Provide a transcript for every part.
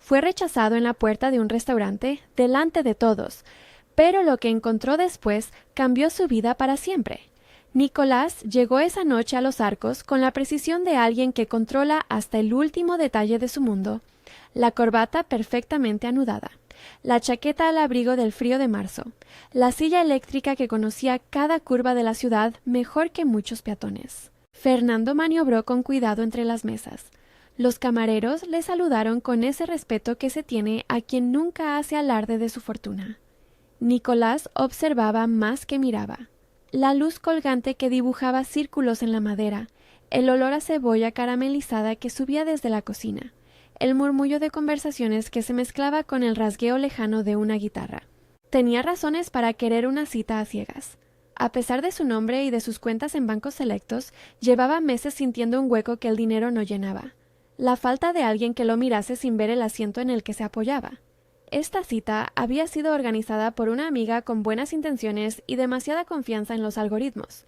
Fue rechazado en la puerta de un restaurante delante de todos, pero lo que encontró después cambió su vida para siempre. Nicolás llegó esa noche a los Arcos con la precisión de alguien que controla hasta el último detalle de su mundo, la corbata perfectamente anudada, la chaqueta al abrigo del frío de marzo, la silla eléctrica que conocía cada curva de la ciudad mejor que muchos peatones. Fernando maniobró con cuidado entre las mesas. Los camareros le saludaron con ese respeto que se tiene a quien nunca hace alarde de su fortuna. Nicolás observaba más que miraba. La luz colgante que dibujaba círculos en la madera, el olor a cebolla caramelizada que subía desde la cocina, el murmullo de conversaciones que se mezclaba con el rasgueo lejano de una guitarra. Tenía razones para querer una cita a ciegas. A pesar de su nombre y de sus cuentas en bancos selectos, llevaba meses sintiendo un hueco que el dinero no llenaba. La falta de alguien que lo mirase sin ver el asiento en el que se apoyaba. Esta cita había sido organizada por una amiga con buenas intenciones y demasiada confianza en los algoritmos.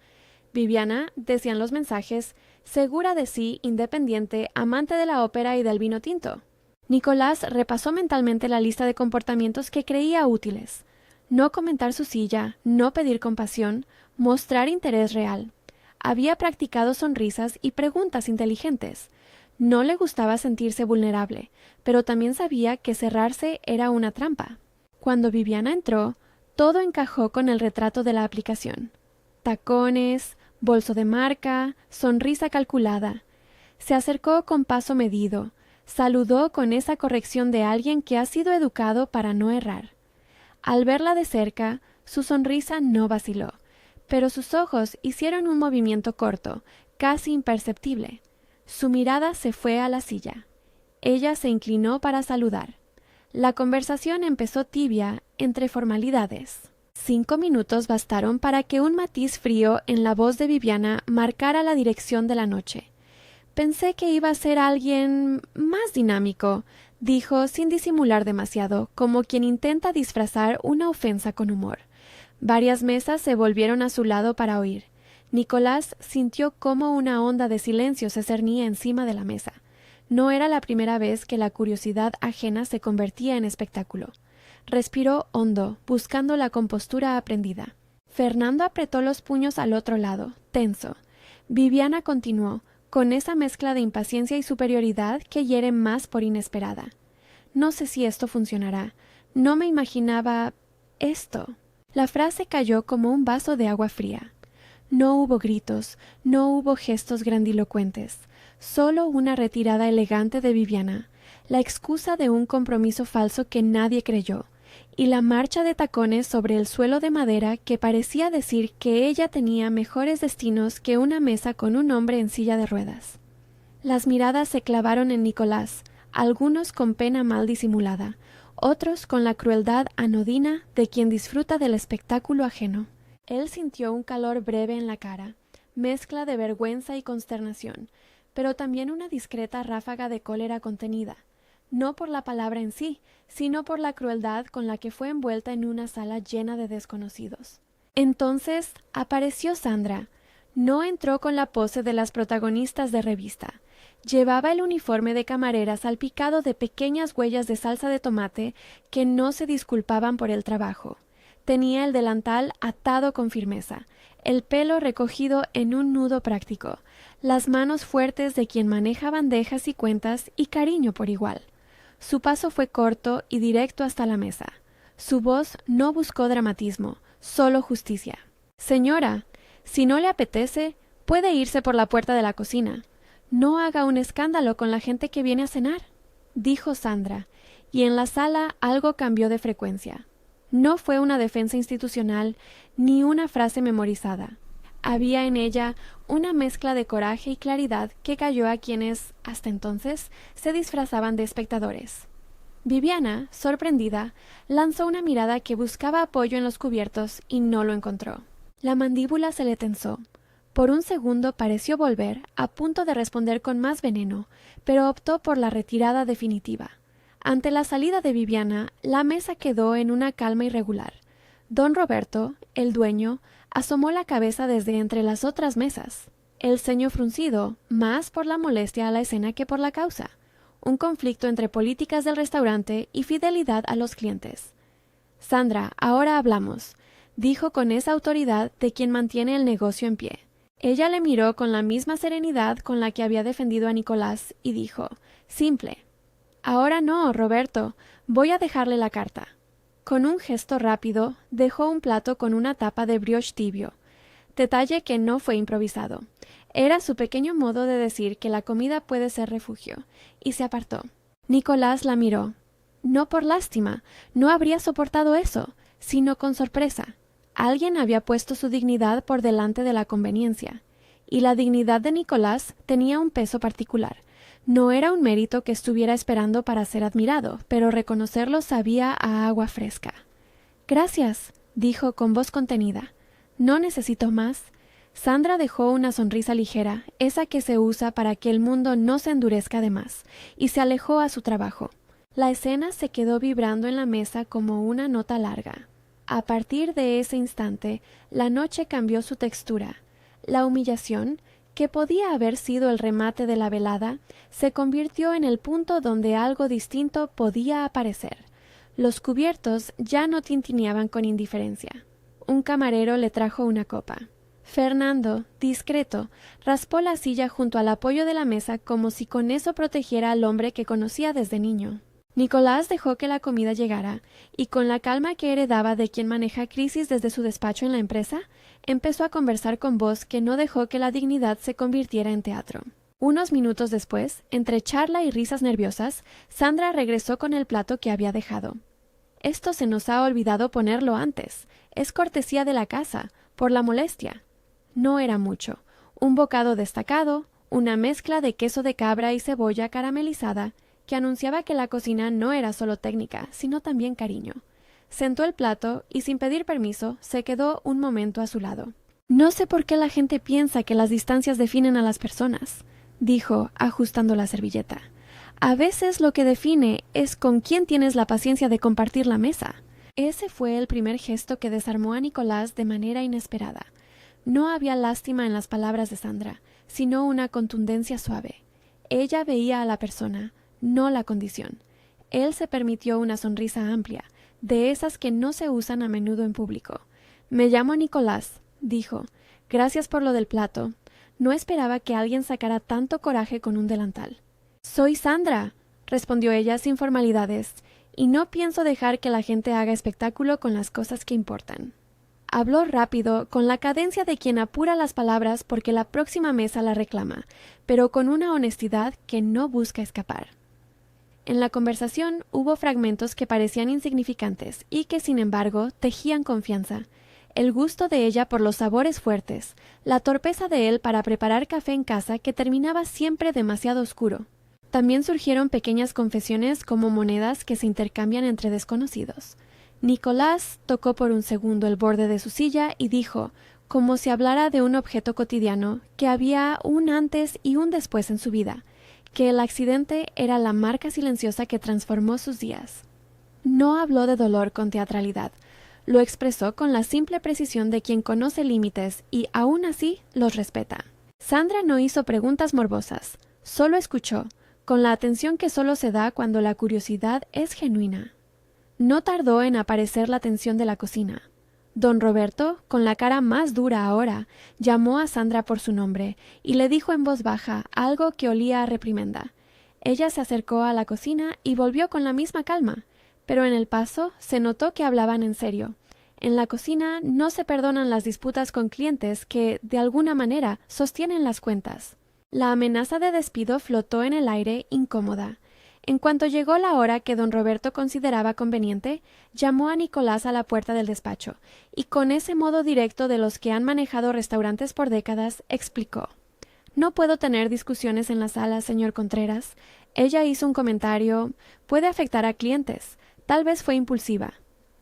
Viviana, decían los mensajes, segura de sí, independiente, amante de la ópera y del vino tinto. Nicolás repasó mentalmente la lista de comportamientos que creía útiles. No comentar su silla, no pedir compasión, mostrar interés real. Había practicado sonrisas y preguntas inteligentes. No le gustaba sentirse vulnerable, pero también sabía que cerrarse era una trampa. Cuando Viviana entró, todo encajó con el retrato de la aplicación. Tacones, bolso de marca, sonrisa calculada. Se acercó con paso medido, saludó con esa corrección de alguien que ha sido educado para no errar. Al verla de cerca, su sonrisa no vaciló, pero sus ojos hicieron un movimiento corto, casi imperceptible. Su mirada se fue a la silla. Ella se inclinó para saludar. La conversación empezó tibia, entre formalidades. 5 minutos bastaron para que un matiz frío en la voz de Viviana marcara la dirección de la noche. Pensé que iba a ser alguien más dinámico, dijo sin disimular demasiado, como quien intenta disfrazar una ofensa con humor. Varias mesas se volvieron a su lado para oír. Nicolás sintió cómo una onda de silencio se cernía encima de la mesa. No era la primera vez que la curiosidad ajena se convertía en espectáculo. Respiró hondo, buscando la compostura aprendida. Fernando apretó los puños al otro lado, tenso. Viviana continuó, con esa mezcla de impaciencia y superioridad que hiere más por inesperada. No sé si esto funcionará. No me imaginaba esto. La frase cayó como un vaso de agua fría. No hubo gritos, no hubo gestos grandilocuentes, solo una retirada elegante de Viviana, la excusa de un compromiso falso que nadie creyó, y la marcha de tacones sobre el suelo de madera que parecía decir que ella tenía mejores destinos que una mesa con un hombre en silla de ruedas. Las miradas se clavaron en Nicolás, algunos con pena mal disimulada, otros con la crueldad anodina de quien disfruta del espectáculo ajeno. Él sintió un calor breve en la cara, mezcla de vergüenza y consternación, pero también una discreta ráfaga de cólera contenida, no por la palabra en sí, sino por la crueldad con la que fue envuelta en una sala llena de desconocidos. Entonces apareció Sandra. No entró con la pose de las protagonistas de revista. Llevaba el uniforme de camarera salpicado de pequeñas huellas de salsa de tomate que no se disculpaban por el trabajo. Tenía el delantal atado con firmeza, el pelo recogido en un nudo práctico, las manos fuertes de quien maneja bandejas y cuentas y cariño por igual. Su paso fue corto y directo hasta la mesa. Su voz no buscó dramatismo, solo justicia. «Señora, si no le apetece, puede irse por la puerta de la cocina. No haga un escándalo con la gente que viene a cenar», dijo Sandra, y en la sala algo cambió de frecuencia. No fue una defensa institucional ni una frase memorizada. Había en ella una mezcla de coraje y claridad que cayó a quienes, hasta entonces, se disfrazaban de espectadores. Viviana, sorprendida, lanzó una mirada que buscaba apoyo en los cubiertos y no lo encontró. La mandíbula se le tensó. Por un segundo pareció volver, a punto de responder con más veneno, pero optó por la retirada definitiva. Ante la salida de Viviana, la mesa quedó en una calma irregular. Don Roberto, el dueño, asomó la cabeza desde entre las otras mesas, el ceño fruncido, más por la molestia a la escena que por la causa. un conflicto entre políticas del restaurante y fidelidad a los clientes. Sandra, ahora hablamos, dijo con esa autoridad de quien mantiene el negocio en pie. Ella le miró con la misma serenidad con la que había defendido a Nicolás y dijo, simple. Ahora no, Roberto, voy a dejarle la carta. Con un gesto rápido, dejó un plato con una tapa de brioche tibio, detalle que no fue improvisado. Era su pequeño modo de decir que la comida puede ser refugio, y se apartó. Nicolás la miró. No por lástima, no habría soportado eso, sino con sorpresa. Alguien había puesto su dignidad por delante de la conveniencia, y la dignidad de Nicolás tenía un peso particular. No era un mérito que estuviera esperando para ser admirado, pero reconocerlo sabía a agua fresca. Gracias, dijo con voz contenida. No necesito más. Sandra dejó una sonrisa ligera, esa que se usa para que el mundo no se endurezca de más, y se alejó a su trabajo. La escena se quedó vibrando en la mesa como una nota larga. A partir de ese instante, la noche cambió su textura. La humillación, que podía haber sido el remate de la velada, se convirtió en el punto donde algo distinto podía aparecer. Los cubiertos ya no tintineaban con indiferencia. Un camarero le trajo una copa. Fernando, discreto, raspó la silla junto al apoyo de la mesa como si con eso protegiera al hombre que conocía desde niño. Nicolás dejó que la comida llegara, y con la calma que heredaba de quien maneja crisis desde su despacho en la empresa, empezó a conversar con voz que no dejó que la dignidad se convirtiera en teatro. Unos minutos después, entre charla y risas nerviosas, Sandra regresó con el plato que había dejado. Esto se nos ha olvidado ponerlo antes. Es cortesía de la casa, por la molestia. No era mucho. Un bocado destacado, una mezcla de queso de cabra y cebolla caramelizada, que anunciaba que la cocina no era solo técnica, sino también cariño. Sentó el plato y, sin pedir permiso, se quedó un momento a su lado. No sé por qué la gente piensa que las distancias definen a las personas, dijo, ajustando la servilleta. A veces lo que define es con quién tienes la paciencia de compartir la mesa. Ese fue el primer gesto que desarmó a Nicolás de manera inesperada. No había lástima en las palabras de Sandra, sino una contundencia suave. Ella veía a la persona, no la condición. Él se permitió una sonrisa amplia, de esas que no se usan a menudo en público. Me llamo Nicolás, dijo. Gracias por lo del plato. No esperaba que alguien sacara tanto coraje con un delantal. Soy Sandra, respondió ella sin formalidades, y no pienso dejar que la gente haga espectáculo con las cosas que importan. Habló rápido, con la cadencia de quien apura las palabras porque la próxima mesa la reclama, pero con una honestidad que no busca escapar. En la conversación hubo fragmentos que parecían insignificantes y que, sin embargo, tejían confianza. El gusto de ella por los sabores fuertes, la torpeza de él para preparar café en casa que terminaba siempre demasiado oscuro. También surgieron pequeñas confesiones como monedas que se intercambian entre desconocidos. Nicolás tocó por un segundo el borde de su silla y dijo, como si hablara de un objeto cotidiano, que había un antes y un después en su vida, que el accidente era la marca silenciosa que transformó sus días. No habló de dolor con teatralidad, lo expresó con la simple precisión de quien conoce límites y aún así los respeta. Sandra no hizo preguntas morbosas, solo escuchó, con la atención que solo se da cuando la curiosidad es genuina. No tardó en aparecer la tensión de la cocina. Don Roberto, con la cara más dura ahora, llamó a Sandra por su nombre y le dijo en voz baja algo que olía a reprimenda. Ella se acercó a la cocina y volvió con la misma calma, pero en el paso se notó que hablaban en serio. En la cocina no se perdonan las disputas con clientes que, de alguna manera, sostienen las cuentas. La amenaza de despido flotó en el aire incómoda. En cuanto llegó la hora que don Roberto consideraba conveniente, llamó a Nicolás a la puerta del despacho, y con ese modo directo de los que han manejado restaurantes por décadas, explicó. No puedo tener discusiones en la sala, señor Contreras. Ella hizo un comentario. Puede afectar a clientes. Tal vez fue impulsiva.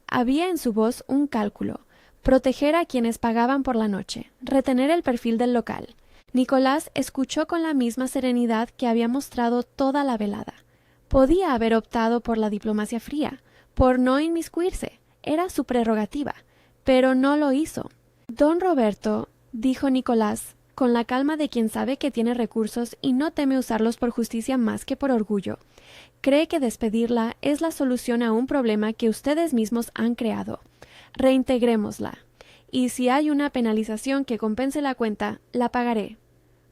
Había en su voz un cálculo. Proteger a quienes pagaban por la noche. Retener el perfil del local. Nicolás escuchó con la misma serenidad que había mostrado toda la velada. Podía haber optado por la diplomacia fría, por no inmiscuirse. Era su prerrogativa. Pero no lo hizo. Don Roberto, dijo Nicolás, con la calma de quien sabe que tiene recursos y no teme usarlos por justicia más que por orgullo. Cree que despedirla es la solución a un problema que ustedes mismos han creado. Reintegrémosla. Y si hay una penalización que compense la cuenta, la pagaré.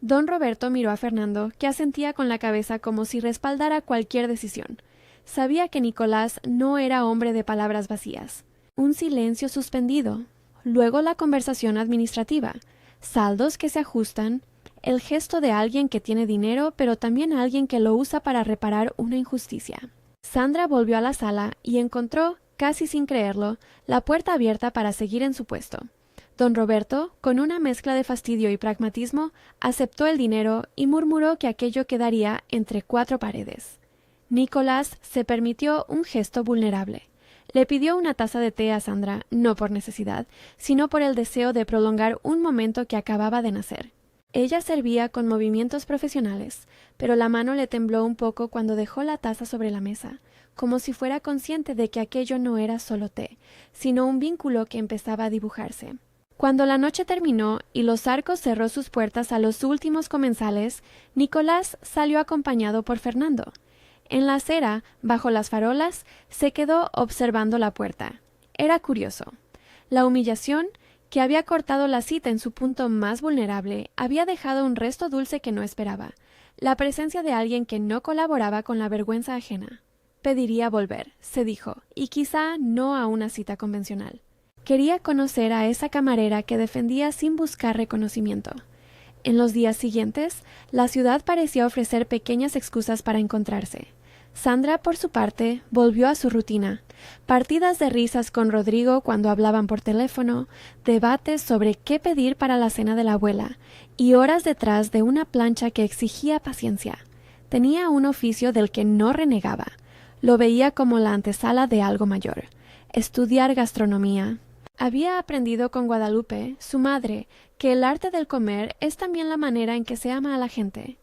Don Roberto miró a Fernando, que asentía con la cabeza como si respaldara cualquier decisión. Sabía que Nicolás no era hombre de palabras vacías. Un silencio suspendido. Luego la conversación administrativa. Saldos que se ajustan. El gesto de alguien que tiene dinero, pero también alguien que lo usa para reparar una injusticia. Sandra volvió a la sala y encontró, casi sin creerlo, la puerta abierta para seguir en su puesto. Don Roberto, con una mezcla de fastidio y pragmatismo, aceptó el dinero y murmuró que aquello quedaría entre cuatro paredes. Nicolás se permitió un gesto vulnerable. Le pidió una taza de té a Sandra, no por necesidad, sino por el deseo de prolongar un momento que acababa de nacer. Ella servía con movimientos profesionales, pero la mano le tembló un poco cuando dejó la taza sobre la mesa, como si fuera consciente de que aquello no era solo té, sino un vínculo que empezaba a dibujarse. Cuando la noche terminó y Los Arcos cerró sus puertas a los últimos comensales, Nicolás salió acompañado por Fernando. En la acera, bajo las farolas, se quedó observando la puerta. Era curioso. La humillación, que había cortado la cita en su punto más vulnerable, había dejado un resto dulce que no esperaba, la presencia de alguien que no colaboraba con la vergüenza ajena. Pediría volver, se dijo, y quizá no a una cita convencional. Quería conocer a esa camarera que defendía sin buscar reconocimiento. En los días siguientes, la ciudad parecía ofrecer pequeñas excusas para encontrarse. Sandra, por su parte, volvió a su rutina. Partidas de risas con Rodrigo cuando hablaban por teléfono, debates sobre qué pedir para la cena de la abuela, y horas detrás de una plancha que exigía paciencia. Tenía un oficio del que no renegaba. Lo veía como la antesala de algo mayor: estudiar gastronomía. Había aprendido con Guadalupe, su madre, que el arte del comer es también la manera en que se ama a la gente.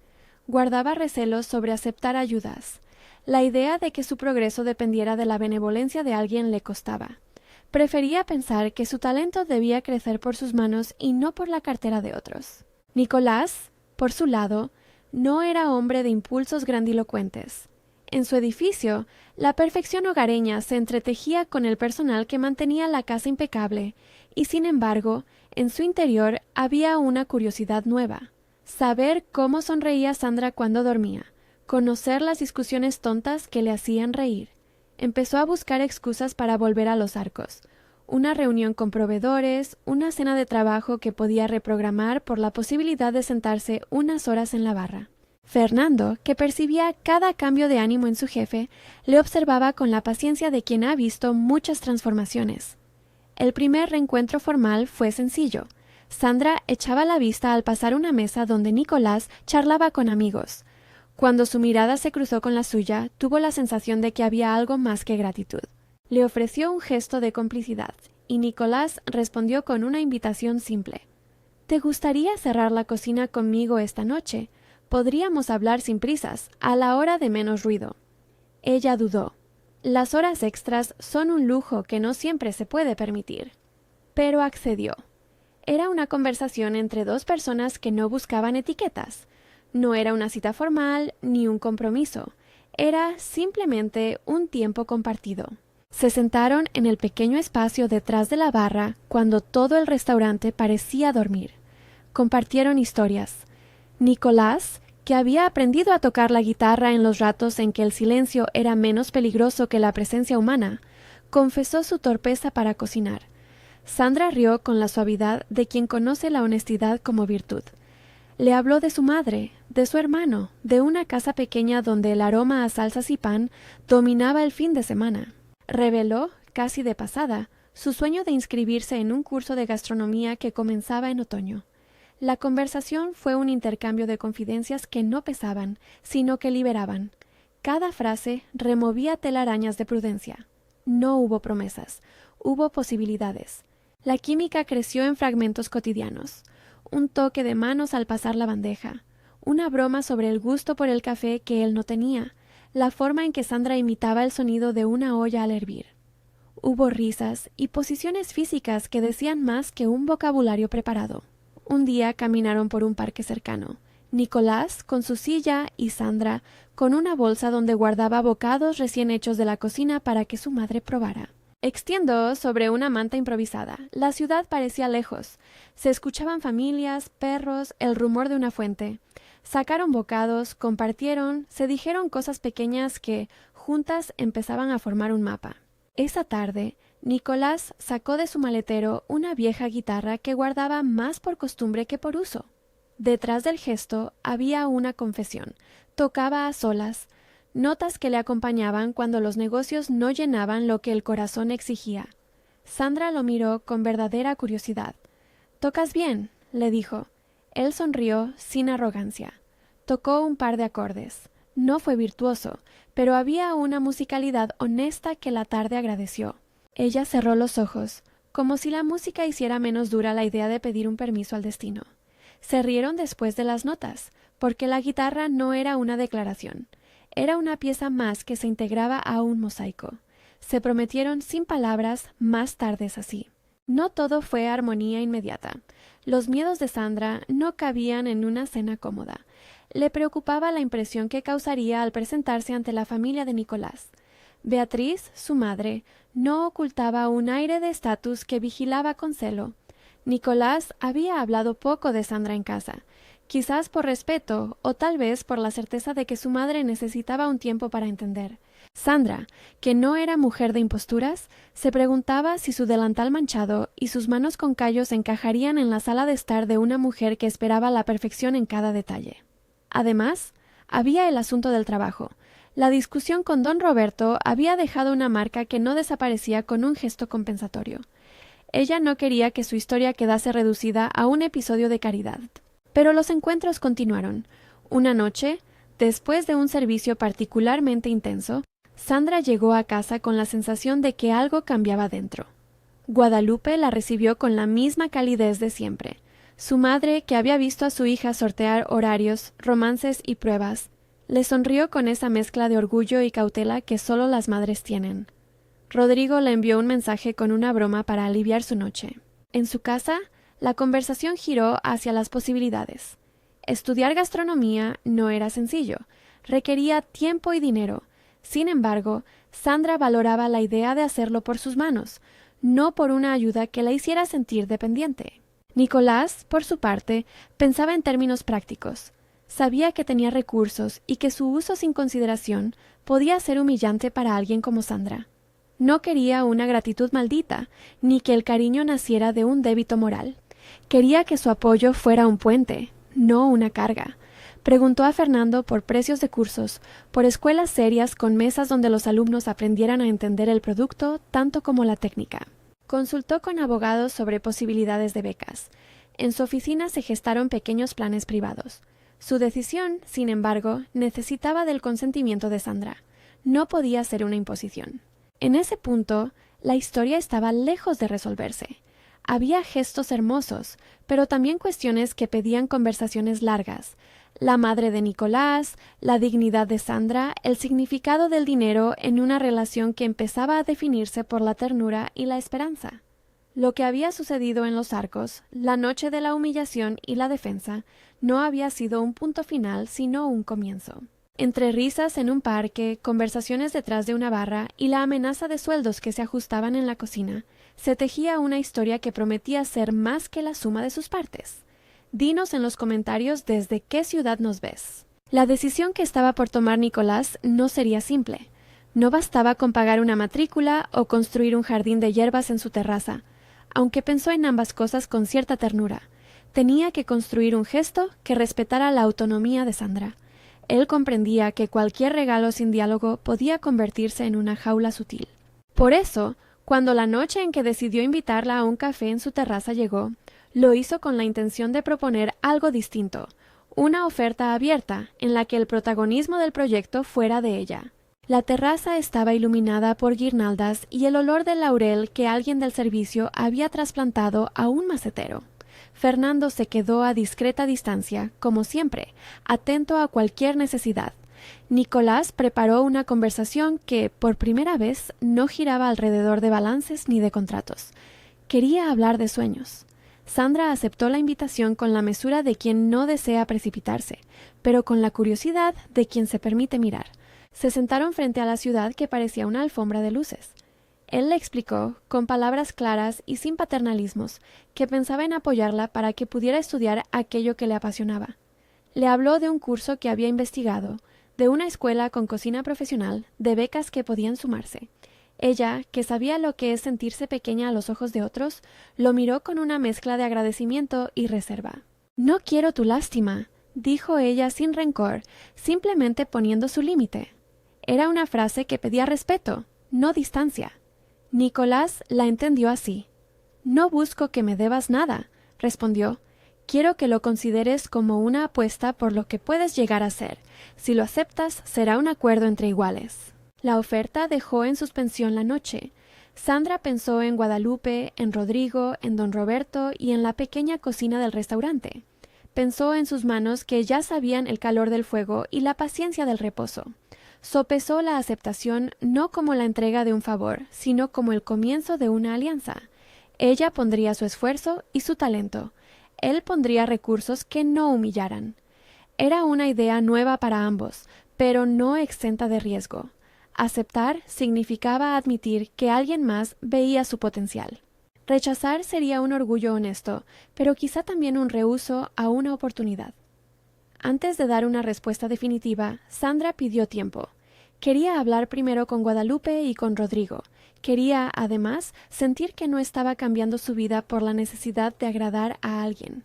Guardaba recelos sobre aceptar ayudas. La idea de que su progreso dependiera de la benevolencia de alguien le costaba. Prefería pensar que su talento debía crecer por sus manos y no por la cartera de otros. Nicolás, por su lado, no era hombre de impulsos grandilocuentes. En su edificio, la perfección hogareña se entretejía con el personal que mantenía la casa impecable, y sin embargo, en su interior había una curiosidad nueva: saber cómo sonreía Sandra cuando dormía, conocer las discusiones tontas que le hacían reír. Empezó a buscar excusas para volver a Los Arcos: una reunión con proveedores, una cena de trabajo que podía reprogramar por la posibilidad de sentarse unas horas en la barra. Fernando, que percibía cada cambio de ánimo en su jefe, le observaba con la paciencia de quien ha visto muchas transformaciones. El primer reencuentro formal fue sencillo. Sandra echaba la vista al pasar una mesa donde Nicolás charlaba con amigos. Cuando su mirada se cruzó con la suya, tuvo la sensación de que había algo más que gratitud. Le ofreció un gesto de complicidad, y Nicolás respondió con una invitación simple. «¿Te gustaría cerrar la cocina conmigo esta noche? Podríamos hablar sin prisas, a la hora de menos ruido». Ella dudó. Las horas extras son un lujo que no siempre se puede permitir. Pero accedió. Era una conversación entre dos personas que no buscaban etiquetas. No era una cita formal ni un compromiso. Era simplemente un tiempo compartido. Se sentaron en el pequeño espacio detrás de la barra cuando todo el restaurante parecía dormir. Compartieron historias. Nicolás, que había aprendido a tocar la guitarra en los ratos en que el silencio era menos peligroso que la presencia humana, confesó su torpeza para cocinar. Sandra rió con la suavidad de quien conoce la honestidad como virtud. Le habló de su madre, de su hermano, de una casa pequeña donde el aroma a salsas y pan dominaba el fin de semana. Reveló, casi de pasada, su sueño de inscribirse en un curso de gastronomía que comenzaba en otoño. La conversación fue un intercambio de confidencias que no pesaban, sino que liberaban. Cada frase removía telarañas de prudencia. No hubo promesas, hubo posibilidades. La química creció en fragmentos cotidianos. Un toque de manos al pasar la bandeja, una broma sobre el gusto por el café que él no tenía, la forma en que Sandra imitaba el sonido de una olla al hervir. Hubo risas y posiciones físicas que decían más que un vocabulario preparado. Un día caminaron por un parque cercano. Nicolás con su silla y Sandra con una bolsa donde guardaba bocados recién hechos de la cocina para que su madre probara. Extiendo sobre una manta improvisada. La ciudad parecía lejos. Se escuchaban familias, perros, el rumor de una fuente. Sacaron bocados, compartieron, se dijeron cosas pequeñas que, juntas, empezaban a formar un mapa. Esa tarde, Nicolás sacó de su maletero una vieja guitarra que guardaba más por costumbre que por uso. Detrás del gesto había una confesión. Tocaba a solas, notas que le acompañaban cuando los negocios no llenaban lo que el corazón exigía. Sandra lo miró con verdadera curiosidad. «¿Tocas bien?», le dijo. Él sonrió sin arrogancia. Tocó un par de acordes. No fue virtuoso, pero había una musicalidad honesta que la tarde agradeció. Ella cerró los ojos, como si la música hiciera menos dura la idea de pedir un permiso al destino. Se rieron después de las notas, porque la guitarra no era una declaración. Era una pieza más que se integraba a un mosaico. Se prometieron sin palabras más tardes así. No todo fue armonía inmediata. Los miedos de Sandra no cabían en una cena cómoda. Le preocupaba la impresión que causaría al presentarse ante la familia de Nicolás. Beatriz, su madre, no ocultaba un aire de estatus que vigilaba con celo. Nicolás había hablado poco de Sandra en casa, quizás por respeto o tal vez por la certeza de que su madre necesitaba un tiempo para entender. Sandra, que no era mujer de imposturas, se preguntaba si su delantal manchado y sus manos con callos encajarían en la sala de estar de una mujer que esperaba la perfección en cada detalle. Además, había el asunto del trabajo. La discusión con don Roberto había dejado una marca que no desaparecía con un gesto compensatorio. Ella no quería que su historia quedase reducida a un episodio de caridad. Pero los encuentros continuaron. Una noche, después de un servicio particularmente intenso, Sandra llegó a casa con la sensación de que algo cambiaba dentro. Guadalupe la recibió con la misma calidez de siempre. Su madre, que había visto a su hija sortear horarios, romances y pruebas, le sonrió con esa mezcla de orgullo y cautela que solo las madres tienen. Rodrigo le envió un mensaje con una broma para aliviar su noche. En su casa, la conversación giró hacia las posibilidades. Estudiar gastronomía no era sencillo, requería tiempo y dinero. Sin embargo, Sandra valoraba la idea de hacerlo por sus manos, no por una ayuda que la hiciera sentir dependiente. Nicolás, por su parte, pensaba en términos prácticos. Sabía que tenía recursos y que su uso sin consideración podía ser humillante para alguien como Sandra. No quería una gratitud maldita, ni que el cariño naciera de un débito moral. Quería que su apoyo fuera un puente, no una carga. Preguntó a Fernando por precios de cursos, por escuelas serias con mesas donde los alumnos aprendieran a entender el producto tanto como la técnica. Consultó con abogados sobre posibilidades de becas. En su oficina se gestaron pequeños planes privados. Su decisión, sin embargo, necesitaba del consentimiento de Sandra. No podía ser una imposición. En ese punto, la historia estaba lejos de resolverse. Había gestos hermosos, pero también cuestiones que pedían conversaciones largas. La madre de Nicolás, la dignidad de Sandra, el significado del dinero en una relación que empezaba a definirse por la ternura y la esperanza. Lo que había sucedido en Los Arcos, la noche de la humillación y la defensa, no había sido un punto final, sino un comienzo. Entre risas en un parque, conversaciones detrás de una barra y la amenaza de sueldos que se ajustaban en la cocina, se tejía una historia que prometía ser más que la suma de sus partes. Dinos en los comentarios desde qué ciudad nos ves. La decisión que estaba por tomar Nicolás no sería simple. No bastaba con pagar una matrícula o construir un jardín de hierbas en su terraza. Aunque pensó en ambas cosas con cierta ternura, tenía que construir un gesto que respetara la autonomía de Sandra. Él comprendía que cualquier regalo sin diálogo podía convertirse en una jaula sutil. Por eso, cuando la noche en que decidió invitarla a un café en su terraza llegó, lo hizo con la intención de proponer algo distinto, una oferta abierta en la que el protagonismo del proyecto fuera de ella. La terraza estaba iluminada por guirnaldas y el olor del laurel que alguien del servicio había trasplantado a un macetero. Fernando se quedó a discreta distancia, como siempre, atento a cualquier necesidad. Nicolás preparó una conversación que, por primera vez, no giraba alrededor de balances ni de contratos. Quería hablar de sueños. Sandra aceptó la invitación con la mesura de quien no desea precipitarse, pero con la curiosidad de quien se permite mirar. Se sentaron frente a la ciudad que parecía una alfombra de luces. Él le explicó, con palabras claras y sin paternalismos, que pensaba en apoyarla para que pudiera estudiar aquello que le apasionaba. Le habló de un curso que había investigado, de una escuela con cocina profesional, de becas que podían sumarse. Ella, que sabía lo que es sentirse pequeña a los ojos de otros, lo miró con una mezcla de agradecimiento y reserva. «No quiero tu lástima», dijo ella sin rencor, simplemente poniendo su límite. Era una frase que pedía respeto, no distancia. Nicolás la entendió así. «No busco que me debas nada», respondió. «Quiero que lo consideres como una apuesta por lo que puedes llegar a ser. Si lo aceptas, será un acuerdo entre iguales». La oferta dejó en suspensión la noche. Sandra pensó en Guadalupe, en Rodrigo, en don Roberto y en la pequeña cocina del restaurante. Pensó en sus manos que ya sabían el calor del fuego y la paciencia del reposo. Sopesó la aceptación no como la entrega de un favor, sino como el comienzo de una alianza. Ella pondría su esfuerzo y su talento. Él pondría recursos que no humillaran. Era una idea nueva para ambos, pero no exenta de riesgo. Aceptar significaba admitir que alguien más veía su potencial. Rechazar sería un orgullo honesto, pero quizá también un rehúso a una oportunidad. Antes de dar una respuesta definitiva, Sandra pidió tiempo. Quería hablar primero con Guadalupe y con Rodrigo. Quería, además, sentir que no estaba cambiando su vida por la necesidad de agradar a alguien.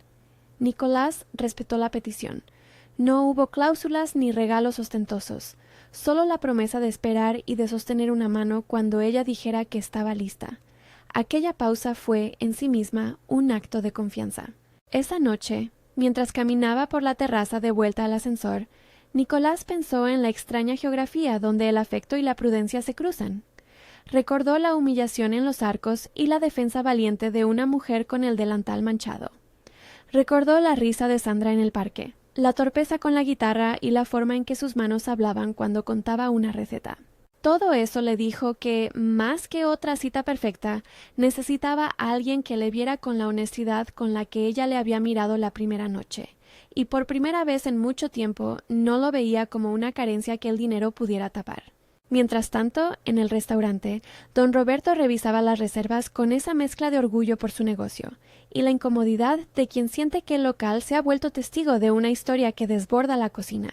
Nicolás respetó la petición. No hubo cláusulas ni regalos ostentosos. Solo la promesa de esperar y de sostener una mano cuando ella dijera que estaba lista. Aquella pausa fue, en sí misma, un acto de confianza. Esa noche, mientras caminaba por la terraza de vuelta al ascensor, Nicolás pensó en la extraña geografía donde el afecto y la prudencia se cruzan. Recordó la humillación en los arcos y la defensa valiente de una mujer con el delantal manchado. Recordó la risa de Sandra en el parque, la torpeza con la guitarra y la forma en que sus manos hablaban cuando contaba una receta. Todo eso le dijo que, más que otra cita perfecta, necesitaba a alguien que le viera con la honestidad con la que ella le había mirado la primera noche, y por primera vez en mucho tiempo no lo veía como una carencia que el dinero pudiera tapar. Mientras tanto, en el restaurante, don Roberto revisaba las reservas con esa mezcla de orgullo por su negocio y la incomodidad de quien siente que el local se ha vuelto testigo de una historia que desborda la cocina.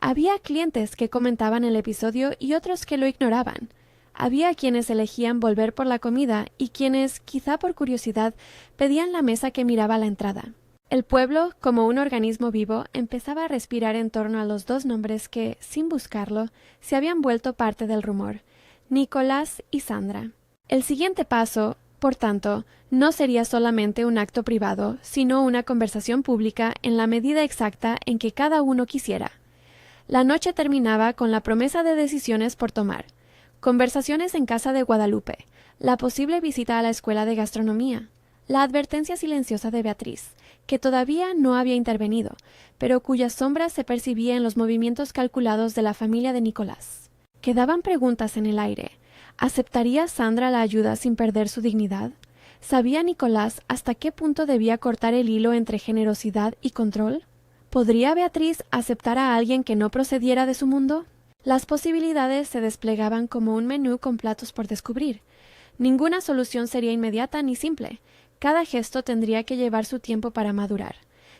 Había clientes que comentaban el episodio y otros que lo ignoraban. Había quienes elegían volver por la comida y quienes, quizá por curiosidad, pedían la mesa que miraba a la entrada. El pueblo, como un organismo vivo, empezaba a respirar en torno a los dos nombres que, sin buscarlo, se habían vuelto parte del rumor: Nicolás y Sandra. El siguiente paso, por tanto, no sería solamente un acto privado, sino una conversación pública en la medida exacta en que cada uno quisiera. La noche terminaba con la promesa de decisiones por tomar: conversaciones en casa de Guadalupe, la posible visita a la escuela de gastronomía, la advertencia silenciosa de Beatriz, que todavía no había intervenido, pero cuya sombra se percibía en los movimientos calculados de la familia de Nicolás. Quedaban preguntas en el aire. ¿Aceptaría Sandra la ayuda sin perder su dignidad? ¿Sabía Nicolás hasta qué punto debía cortar el hilo entre generosidad y control? ¿Podría Beatriz aceptar a alguien que no procediera de su mundo? Las posibilidades se desplegaban como un menú con platos por descubrir. Ninguna solución sería inmediata ni simple. Cada gesto tendría que llevar su tiempo para madurar.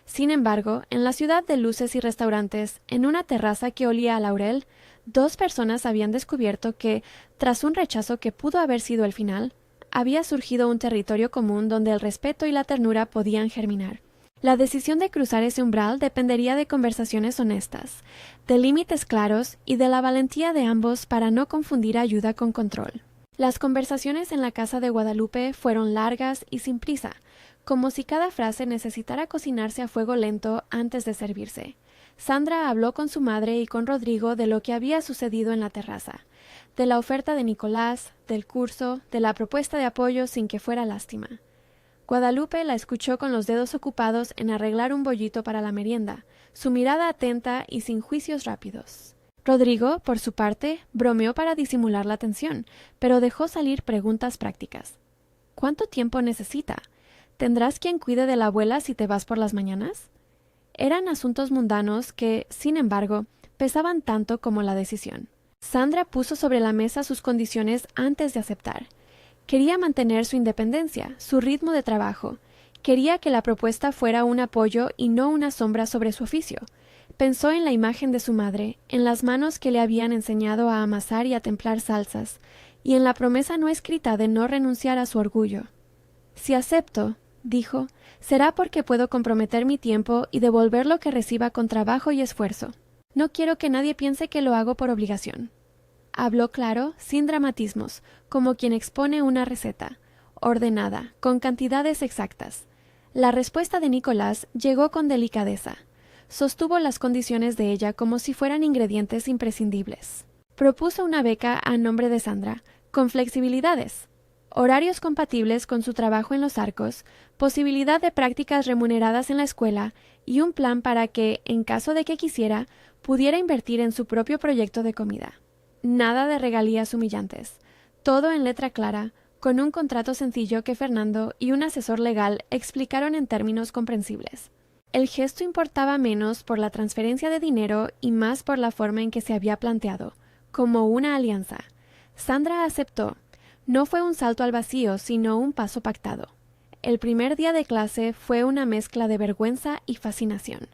Sin embargo, en la ciudad de luces y restaurantes, en una terraza que olía a laurel, dos personas habían descubierto que, tras un rechazo que pudo haber sido el final, había surgido un territorio común donde el respeto y la ternura podían germinar. La decisión de cruzar ese umbral dependería de conversaciones honestas, de límites claros y de la valentía de ambos para no confundir ayuda con control. Las conversaciones en la casa de Guadalupe fueron largas y sin prisa, como si cada frase necesitara cocinarse a fuego lento antes de servirse. Sandra habló con su madre y con Rodrigo de lo que había sucedido en la terraza, de la oferta de Nicolás, del curso, de la propuesta de apoyo sin que fuera lástima. Guadalupe la escuchó con los dedos ocupados en arreglar un bollito para la merienda, su mirada atenta y sin juicios rápidos. Rodrigo, por su parte, bromeó para disimular la tensión, pero dejó salir preguntas prácticas. ¿Cuánto tiempo necesita? ¿Tendrás quien cuide de la abuela si te vas por las mañanas? Eran asuntos mundanos que, sin embargo, pesaban tanto como la decisión. Sandra puso sobre la mesa sus condiciones antes de aceptar. Quería mantener su independencia, su ritmo de trabajo. Quería que la propuesta fuera un apoyo y no una sombra sobre su oficio. Pensó en la imagen de su madre, en las manos que le habían enseñado a amasar y a templar salsas, y en la promesa no escrita de no renunciar a su orgullo. Si acepto, dijo, será porque puedo comprometer mi tiempo y devolver lo que reciba con trabajo y esfuerzo. No quiero que nadie piense que lo hago por obligación. Habló claro, sin dramatismos, como quien expone una receta, ordenada, con cantidades exactas. La respuesta de Nicolás llegó con delicadeza. Sostuvo las condiciones de ella como si fueran ingredientes imprescindibles. Propuso una beca a nombre de Sandra, con flexibilidades, horarios compatibles con su trabajo en los Arcos, posibilidad de prácticas remuneradas en la escuela y un plan para que, en caso de que quisiera, pudiera invertir en su propio proyecto de comida. Nada de regalías humillantes. Todo en letra clara, con un contrato sencillo que Fernando y un asesor legal explicaron en términos comprensibles. El gesto importaba menos por la transferencia de dinero y más por la forma en que se había planteado, como una alianza. Sandra aceptó. No fue un salto al vacío, sino un paso pactado. El primer día de clase fue una mezcla de vergüenza y fascinación.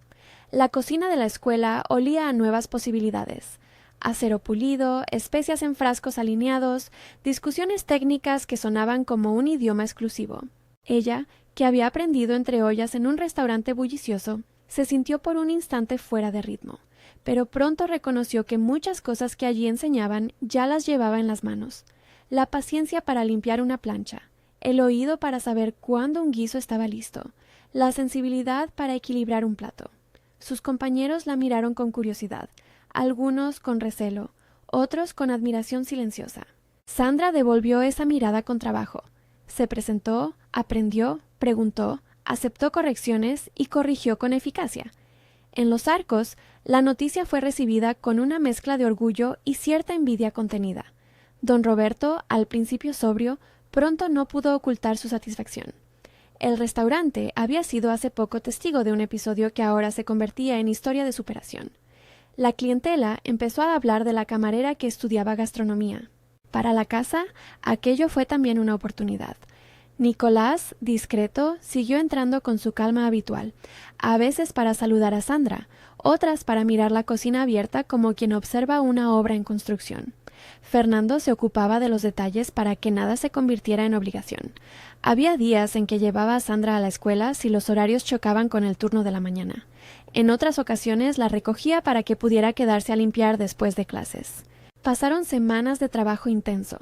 La cocina de la escuela olía a nuevas posibilidades. Acero pulido, especias en frascos alineados, discusiones técnicas que sonaban como un idioma exclusivo. Ella, que había aprendido entre ollas en un restaurante bullicioso, se sintió por un instante fuera de ritmo, pero pronto reconoció que muchas cosas que allí enseñaban ya las llevaba en las manos. La paciencia para limpiar una plancha, el oído para saber cuándo un guiso estaba listo, la sensibilidad para equilibrar un plato. Sus compañeros la miraron con curiosidad, algunos con recelo, otros con admiración silenciosa. Sandra devolvió esa mirada con trabajo. Se presentó, aprendió, preguntó, aceptó correcciones y corrigió con eficacia. En los Arcos, la noticia fue recibida con una mezcla de orgullo y cierta envidia contenida. Don Roberto, al principio sobrio, pronto no pudo ocultar su satisfacción. El restaurante había sido hace poco testigo de un episodio que ahora se convertía en historia de superación. La clientela empezó a hablar de la camarera que estudiaba gastronomía. Para la casa, aquello fue también una oportunidad. Nicolás, discreto, siguió entrando con su calma habitual, a veces para saludar a Sandra, otras para mirar la cocina abierta como quien observa una obra en construcción. Fernando se ocupaba de los detalles para que nada se convirtiera en obligación. Había días en que llevaba a Sandra a la escuela si los horarios chocaban con el turno de la mañana. En otras ocasiones la recogía para que pudiera quedarse a limpiar después de clases. Pasaron semanas de trabajo intenso.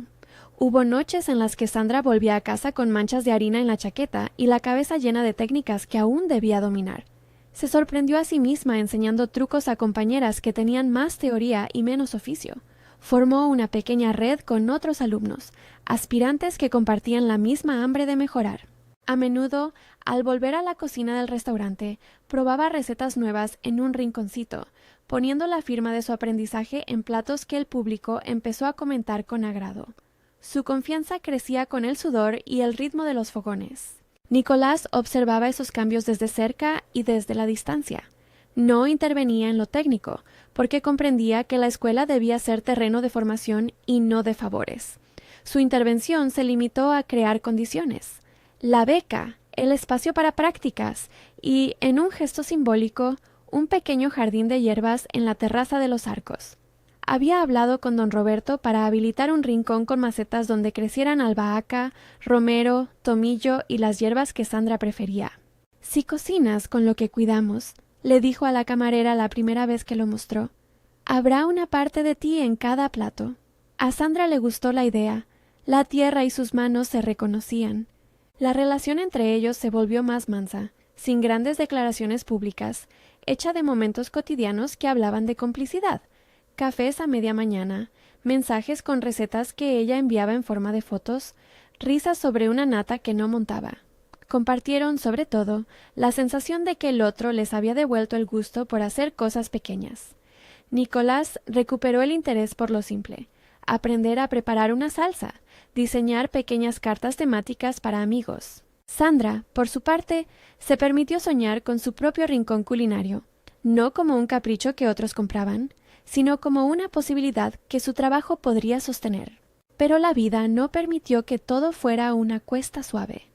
Hubo noches en las que Sandra volvía a casa con manchas de harina en la chaqueta y la cabeza llena de técnicas que aún debía dominar. Se sorprendió a sí misma enseñando trucos a compañeras que tenían más teoría y menos oficio. Formó una pequeña red con otros alumnos, aspirantes que compartían la misma hambre de mejorar. A menudo, al volver a la cocina del restaurante, probaba recetas nuevas en un rinconcito, poniendo la firma de su aprendizaje en platos que el público empezó a comentar con agrado. Su confianza crecía con el sudor y el ritmo de los fogones. Nicolás observaba esos cambios desde cerca y desde la distancia. No intervenía en lo técnico, porque comprendía que la escuela debía ser terreno de formación y no de favores. Su intervención se limitó a crear condiciones. La beca, el espacio para prácticas y, en un gesto simbólico, un pequeño jardín de hierbas en la terraza de los Arcos. Había hablado con don Roberto para habilitar un rincón con macetas donde crecieran albahaca, romero, tomillo y las hierbas que Sandra prefería. «Si cocinas con lo que cuidamos», le dijo a la camarera la primera vez que lo mostró, «habrá una parte de ti en cada plato». A Sandra le gustó la idea. La tierra y sus manos se reconocían. La relación entre ellos se volvió más mansa, sin grandes declaraciones públicas, hecha de momentos cotidianos que hablaban de complicidad. Cafés a media mañana, mensajes con recetas que ella enviaba en forma de fotos, risas sobre una nata que no montaba. Compartieron, sobre todo, la sensación de que el otro les había devuelto el gusto por hacer cosas pequeñas. Nicolás recuperó el interés por lo simple, aprender a preparar una salsa, diseñar pequeñas cartas temáticas para amigos. Sandra, por su parte, se permitió soñar con su propio rincón culinario, no como un capricho que otros compraban, sino como una posibilidad que su trabajo podría sostener. Pero la vida no permitió que todo fuera una cuesta suave.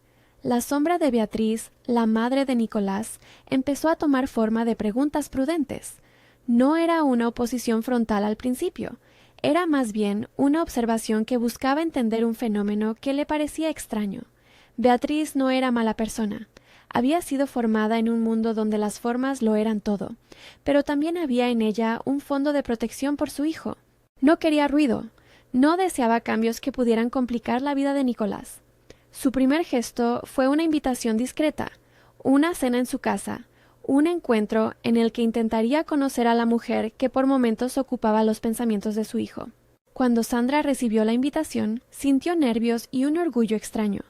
La sombra de Beatriz, la madre de Nicolás, empezó a tomar forma de preguntas prudentes. No era una oposición frontal al principio, era más bien una observación que buscaba entender un fenómeno que le parecía extraño. Beatriz no era mala persona. Había sido formada en un mundo donde las formas lo eran todo, pero también había en ella un fondo de protección por su hijo. No quería ruido, no deseaba cambios que pudieran complicar la vida de Nicolás. Su primer gesto fue una invitación discreta, una cena en su casa, un encuentro en el que intentaría conocer a la mujer que por momentos ocupaba los pensamientos de su hijo. Cuando Sandra recibió la invitación, sintió nervios y un orgullo extraño.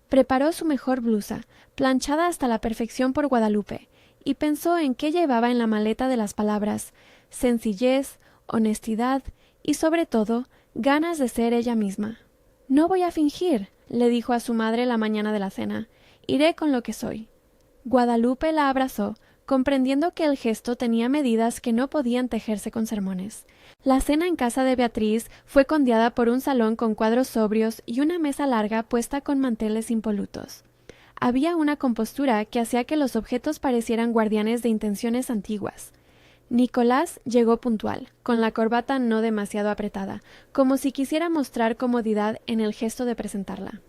Preparó su mejor blusa, planchada hasta la perfección por Guadalupe, y pensó en qué llevaba en la maleta de las palabras: sencillez, honestidad y, sobre todo, ganas de ser ella misma. «No voy a fingir», le dijo a su madre la mañana de la cena. «Iré con lo que soy». Guadalupe la abrazó, comprendiendo que el gesto tenía medidas que no podían tejerse con sermones. La cena en casa de Beatriz fue condeada por un salón con cuadros sobrios y una mesa larga puesta con manteles impolutos. Había una compostura que hacía que los objetos parecieran guardianes de intenciones antiguas. Nicolás llegó puntual, con la corbata no demasiado apretada, como si quisiera mostrar comodidad en el gesto de presentarla.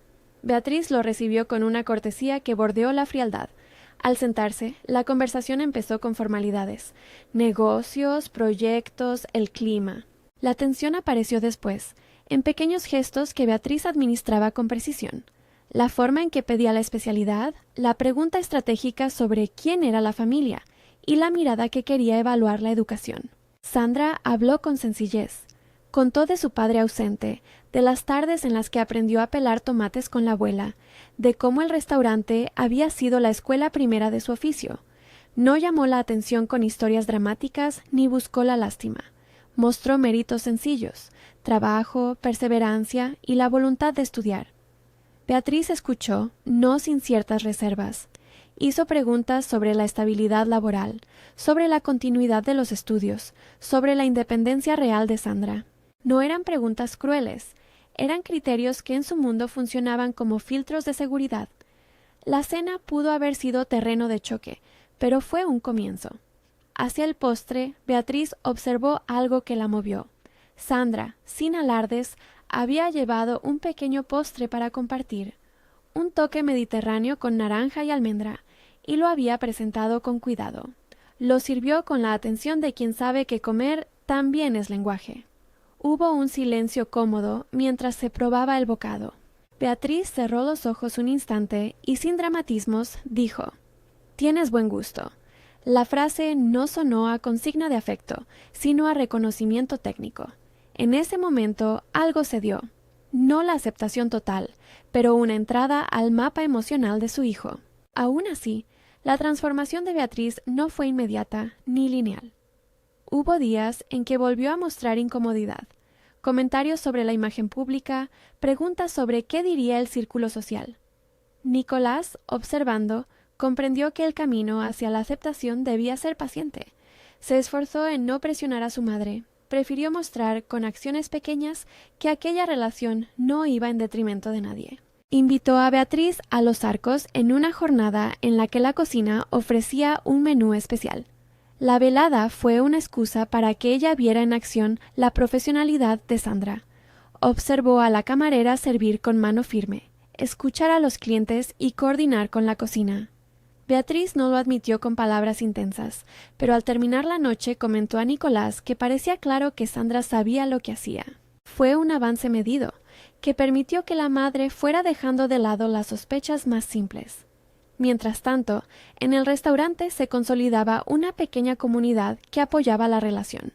Beatriz lo recibió con una cortesía que bordeó la frialdad. Al sentarse, la conversación empezó con formalidades: negocios, proyectos, el clima. La tensión apareció después, en pequeños gestos que Beatriz administraba con precisión. La forma en que pedía la especialidad, la pregunta estratégica sobre quién era la familia y la mirada que quería evaluar la educación. Sandra habló con sencillez. Contó de su padre ausente, de las tardes en las que aprendió a pelar tomates con la abuela, de cómo el restaurante había sido la escuela primera de su oficio. No llamó la atención con historias dramáticas ni buscó la lástima. Mostró méritos sencillos: trabajo, perseverancia y la voluntad de estudiar. Beatriz escuchó, no sin ciertas reservas. Hizo preguntas sobre la estabilidad laboral, sobre la continuidad de los estudios, sobre la independencia real de Sandra. No eran preguntas crueles, eran criterios que en su mundo funcionaban como filtros de seguridad. La cena pudo haber sido terreno de choque, pero fue un comienzo. Hacia el postre, Beatriz observó algo que la movió. Sandra, sin alardes, había llevado un pequeño postre para compartir, un toque mediterráneo con naranja y almendra, y lo había presentado con cuidado. Lo sirvió con la atención de quien sabe que comer también es lenguaje. Hubo un silencio cómodo mientras se probaba el bocado. Beatriz cerró los ojos un instante y, sin dramatismos, dijo: «Tienes buen gusto». La frase no sonó a consigna de afecto, sino a reconocimiento técnico. En ese momento algo se dio. No la aceptación total, pero una entrada al mapa emocional de su hijo. Aún así, la transformación de Beatriz no fue inmediata ni lineal. Hubo días en que volvió a mostrar incomodidad, comentarios sobre la imagen pública, preguntas sobre qué diría el círculo social. Nicolás, observando, comprendió que el camino hacia la aceptación debía ser paciente. Se esforzó en no presionar a su madre. Prefirió mostrar con acciones pequeñas que aquella relación no iba en detrimento de nadie. Invitó a Beatriz a Los Arcos en una jornada en la que la cocina ofrecía un menú especial. La velada fue una excusa para que ella viera en acción la profesionalidad de Sandra. Observó a la camarera servir con mano firme, escuchar a los clientes y coordinar con la cocina. Beatriz no lo admitió con palabras intensas, pero al terminar la noche comentó a Nicolás que parecía claro que Sandra sabía lo que hacía. Fue un avance medido, que permitió que la madre fuera dejando de lado las sospechas más simples. Mientras tanto, en el restaurante se consolidaba una pequeña comunidad que apoyaba la relación.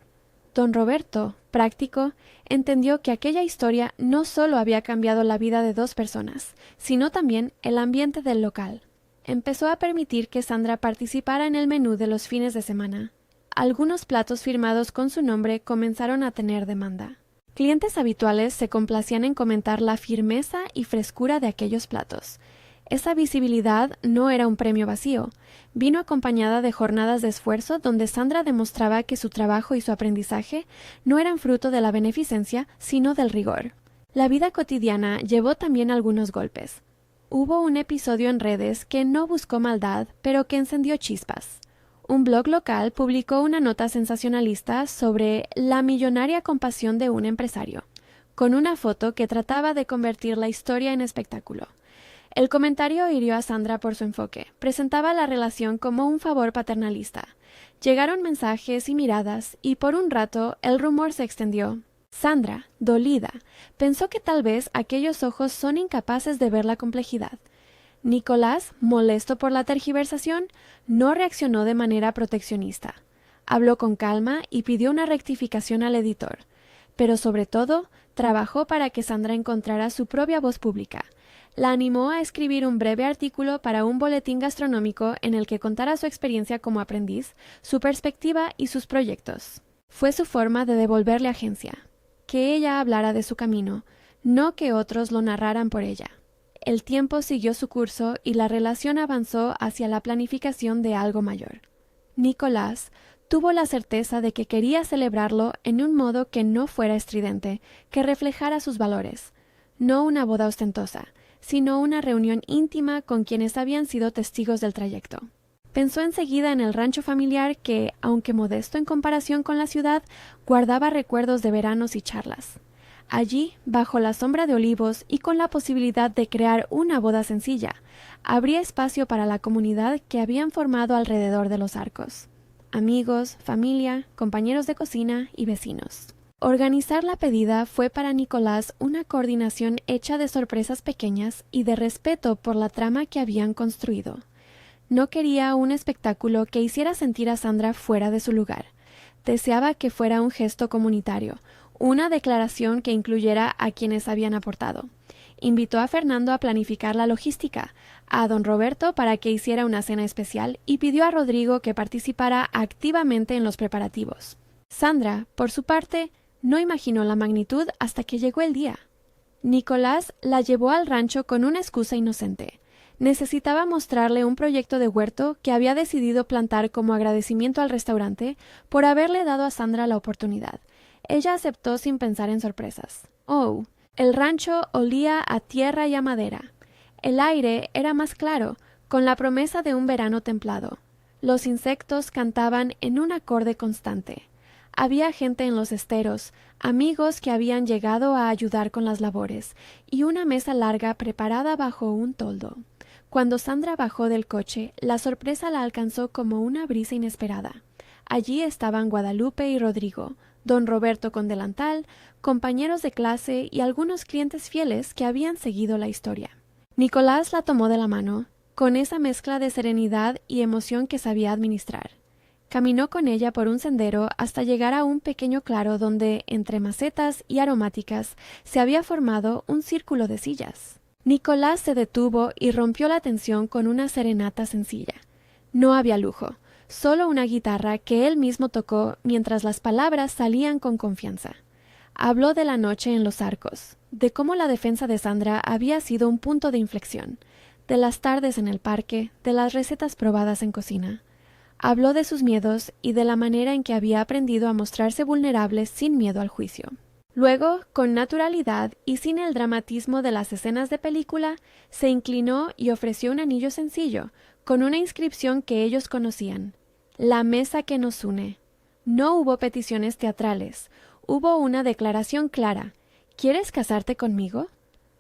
Don Roberto, práctico, entendió que aquella historia no solo había cambiado la vida de dos personas, sino también el ambiente del local. Empezó a permitir que Sandra participara en el menú de los fines de semana. Algunos platos firmados con su nombre comenzaron a tener demanda. Clientes habituales se complacían en comentar la firmeza y frescura de aquellos platos. Esa visibilidad no era un premio vacío. Vino acompañada de jornadas de esfuerzo donde Sandra demostraba que su trabajo y su aprendizaje no eran fruto de la beneficencia, sino del rigor. La vida cotidiana llevó también algunos golpes. Hubo un episodio en redes que no buscó maldad, pero que encendió chispas. Un blog local publicó una nota sensacionalista sobre la millonaria compasión de un empresario, con una foto que trataba de convertir la historia en espectáculo. El comentario hirió a Sandra por su enfoque. Presentaba la relación como un favor paternalista. Llegaron mensajes y miradas, y por un rato el rumor se extendió. Sandra, dolida, pensó que tal vez aquellos ojos son incapaces de ver la complejidad. Nicolás, molesto por la tergiversación, no reaccionó de manera proteccionista. Habló con calma y pidió una rectificación al editor. Pero sobre todo, trabajó para que Sandra encontrara su propia voz pública. La animó a escribir un breve artículo para un boletín gastronómico en el que contara su experiencia como aprendiz, su perspectiva y sus proyectos. Fue su forma de devolverle agencia. Que ella hablara de su camino, no que otros lo narraran por ella. El tiempo siguió su curso y la relación avanzó hacia la planificación de algo mayor. Nicolás tuvo la certeza de que quería celebrarlo en un modo que no fuera estridente, que reflejara sus valores. No una boda ostentosa, sino una reunión íntima con quienes habían sido testigos del trayecto. Pensó enseguida en el rancho familiar que, aunque modesto en comparación con la ciudad, guardaba recuerdos de veranos y charlas. Allí, bajo la sombra de olivos y con la posibilidad de crear una boda sencilla, habría espacio para la comunidad que habían formado alrededor de los arcos. Amigos, familia, compañeros de cocina y vecinos. Organizar la pedida fue para Nicolás una coordinación hecha de sorpresas pequeñas y de respeto por la trama que habían construido. No quería un espectáculo que hiciera sentir a Sandra fuera de su lugar. Deseaba que fuera un gesto comunitario, una declaración que incluyera a quienes habían aportado. Invitó a Fernando a planificar la logística, a don Roberto para que hiciera una cena especial y pidió a Rodrigo que participara activamente en los preparativos. Sandra, por su parte, no imaginó la magnitud hasta que llegó el día. Nicolás la llevó al rancho con una excusa inocente. Necesitaba mostrarle un proyecto de huerto que había decidido plantar como agradecimiento al restaurante por haberle dado a Sandra la oportunidad. Ella aceptó sin pensar en sorpresas. Oh, el rancho olía a tierra y a madera. El aire era más claro, con la promesa de un verano templado. Los insectos cantaban en un acorde constante. Había gente en los esteros, amigos que habían llegado a ayudar con las labores, y una mesa larga preparada bajo un toldo. Cuando Sandra bajó del coche, la sorpresa la alcanzó como una brisa inesperada. Allí estaban Guadalupe y Rodrigo, don Roberto con delantal, compañeros de clase y algunos clientes fieles que habían seguido la historia. Nicolás la tomó de la mano, con esa mezcla de serenidad y emoción que sabía administrar. Caminó con ella por un sendero hasta llegar a un pequeño claro donde, entre macetas y aromáticas, se había formado un círculo de sillas. Nicolás se detuvo y rompió la tensión con una serenata sencilla. No había lujo, solo una guitarra que él mismo tocó mientras las palabras salían con confianza. Habló de la noche en los arcos, de cómo la defensa de Sandra había sido un punto de inflexión, de las tardes en el parque, de las recetas probadas en cocina. Habló de sus miedos y de la manera en que había aprendido a mostrarse vulnerable sin miedo al juicio. Luego, con naturalidad y sin el dramatismo de las escenas de película, se inclinó y ofreció un anillo sencillo, con una inscripción que ellos conocían: La mesa que nos une. No hubo peticiones teatrales, hubo una declaración clara: ¿Quieres casarte conmigo?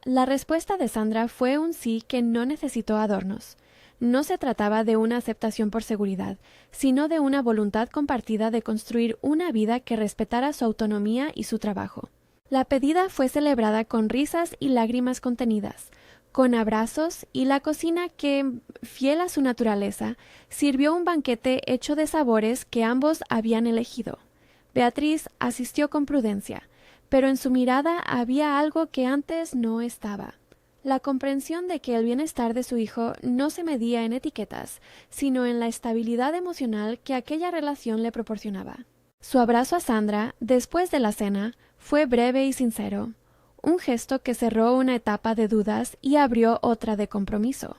La respuesta de Sandra fue un sí que no necesitó adornos. No se trataba de una aceptación por seguridad, sino de una voluntad compartida de construir una vida que respetara su autonomía y su trabajo. La pedida fue celebrada con risas y lágrimas contenidas, con abrazos y la cocina que, fiel a su naturaleza, sirvió un banquete hecho de sabores que ambos habían elegido. Beatriz asistió con prudencia, pero en su mirada había algo que antes no estaba. La comprensión de que el bienestar de su hijo no se medía en etiquetas, sino en la estabilidad emocional que aquella relación le proporcionaba. Su abrazo a Sandra, después de la cena, fue breve y sincero. un gesto que cerró una etapa de dudas y abrió otra de compromiso.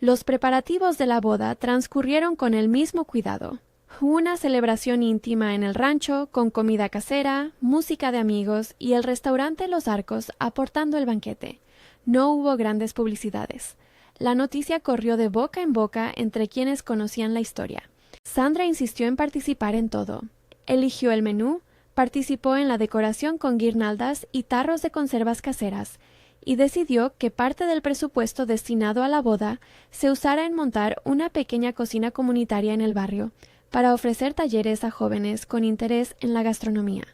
Los preparativos de la boda transcurrieron con el mismo cuidado. Una celebración íntima en el rancho, con comida casera, música de amigos y el restaurante Los Arcos aportando el banquete. No hubo grandes publicidades. La noticia corrió de boca en boca entre quienes conocían la historia. Sandra insistió en participar en todo. Eligió el menú, participó en la decoración con guirnaldas y tarros de conservas caseras, y decidió que parte del presupuesto destinado a la boda se usara en montar una pequeña cocina comunitaria en el barrio, para ofrecer talleres a jóvenes con interés en la gastronomía.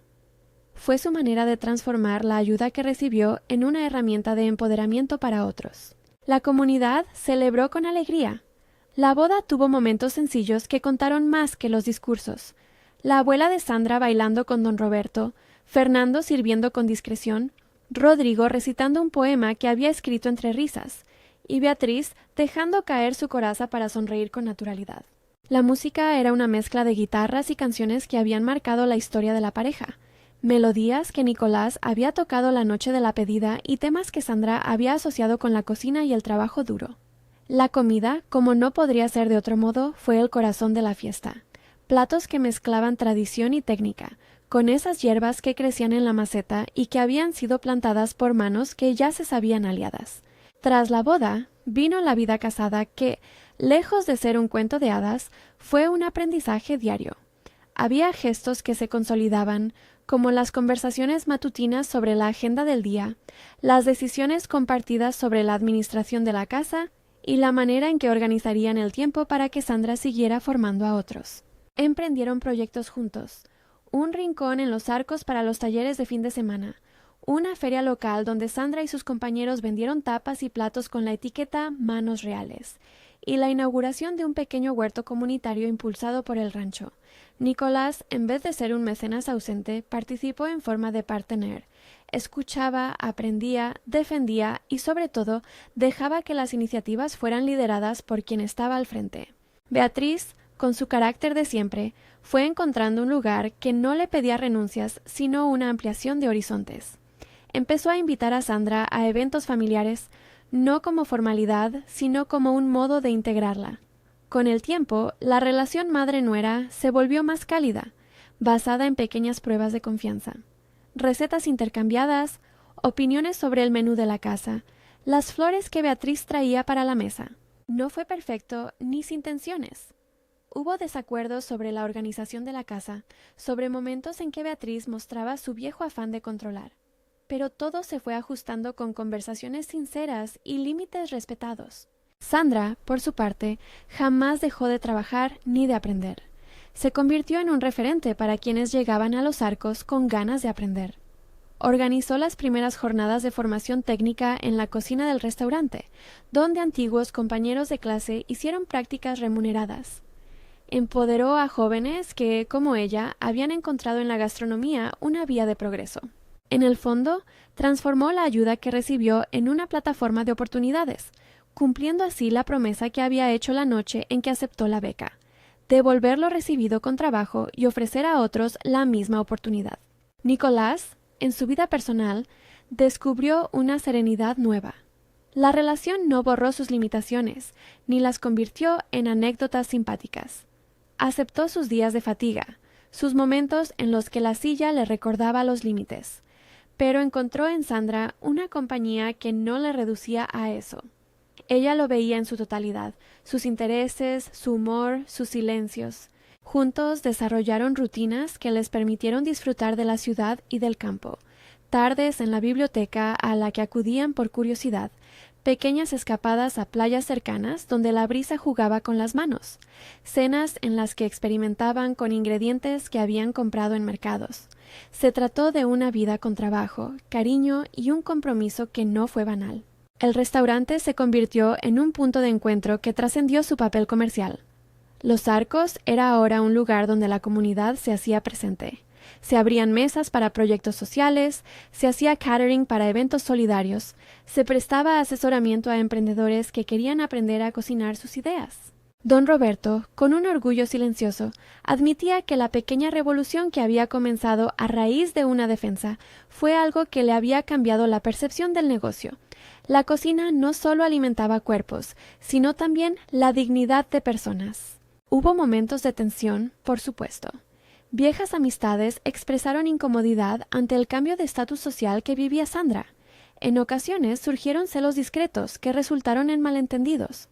Fue su manera de transformar la ayuda que recibió en una herramienta de empoderamiento para otros. La comunidad celebró con alegría. La boda tuvo momentos sencillos que contaron más que los discursos. La abuela de Sandra bailando con don Roberto, Fernando sirviendo con discreción, Rodrigo recitando un poema que había escrito entre risas, y Beatriz dejando caer su coraza para sonreír con naturalidad. La música era una mezcla de guitarras y canciones que habían marcado la historia de la pareja, melodías que Nicolás había tocado la noche de la pedida y temas que Sandra había asociado con la cocina y el trabajo duro. La comida, como no podría ser de otro modo, fue el corazón de la fiesta. Platos que mezclaban tradición y técnica, con esas hierbas que crecían en la maceta y que habían sido plantadas por manos que ya se sabían aliadas. Tras la boda, vino la vida casada que, lejos de ser un cuento de hadas, fue un aprendizaje diario. Había gestos que se consolidaban, como las conversaciones matutinas sobre la agenda del día, las decisiones compartidas sobre la administración de la casa y la manera en que organizarían el tiempo para que Sandra siguiera formando a otros. Emprendieron proyectos juntos, un rincón en Los Arcos para los talleres de fin de semana, una feria local donde Sandra y sus compañeros vendieron tapas y platos con la etiqueta Manos Reales, y la inauguración de un pequeño huerto comunitario impulsado por el rancho. Nicolás, en vez de ser un mecenas ausente, participó en forma de partener. Escuchaba, aprendía, defendía y, sobre todo, dejaba que las iniciativas fueran lideradas por quien estaba al frente. Beatriz, con su carácter de siempre, fue encontrando un lugar que no le pedía renuncias, sino una ampliación de horizontes. Empezó a invitar a Sandra a eventos familiares, no como formalidad, sino como un modo de integrarla. Con el tiempo, la relación madre-nuera se volvió más cálida, basada en pequeñas pruebas de confianza. Recetas intercambiadas, opiniones sobre el menú de la casa, las flores que Beatriz traía para la mesa. No fue perfecto ni sin tensiones. Hubo desacuerdos sobre la organización de la casa, sobre momentos en que Beatriz mostraba su viejo afán de controlar. Pero todo se fue ajustando con conversaciones sinceras y límites respetados. Sandra, por su parte, jamás dejó de trabajar ni de aprender. Se convirtió en un referente para quienes llegaban a Los Arcos con ganas de aprender. Organizó las primeras jornadas de formación técnica en la cocina del restaurante, donde antiguos compañeros de clase hicieron prácticas remuneradas. Empoderó a jóvenes que, como ella, habían encontrado en la gastronomía una vía de progreso. En el fondo, transformó la ayuda que recibió en una plataforma de oportunidades, cumpliendo así la promesa que había hecho la noche en que aceptó la beca, devolver lo recibido con trabajo y ofrecer a otros la misma oportunidad. Nicolás, en su vida personal, descubrió una serenidad nueva. La relación no borró sus limitaciones, ni las convirtió en anécdotas simpáticas. Aceptó sus días de fatiga, sus momentos en los que la silla le recordaba los límites, pero encontró en Sandra una compañía que no le reducía a eso. Ella lo veía en su totalidad, sus intereses, su humor, sus silencios. Juntos desarrollaron rutinas que les permitieron disfrutar de la ciudad y del campo, tardes en la biblioteca a la que acudían por curiosidad, pequeñas escapadas a playas cercanas donde la brisa jugaba con las manos, cenas en las que experimentaban con ingredientes que habían comprado en mercados. Se trató de una vida con trabajo, cariño y un compromiso que no fue banal. El restaurante se convirtió en un punto de encuentro que trascendió su papel comercial. Los Arcos era ahora un lugar donde la comunidad se hacía presente. Se abrían mesas para proyectos sociales, se hacía catering para eventos solidarios, se prestaba asesoramiento a emprendedores que querían aprender a cocinar sus ideas. Don Roberto, con un orgullo silencioso, admitía que la pequeña revolución que había comenzado a raíz de una defensa fue algo que le había cambiado la percepción del negocio. La cocina no solo alimentaba cuerpos, sino también la dignidad de personas. Hubo momentos de tensión, por supuesto. Viejas amistades expresaron incomodidad ante el cambio de estatus social que vivía Sandra. En ocasiones surgieron celos discretos que resultaron en malentendidos.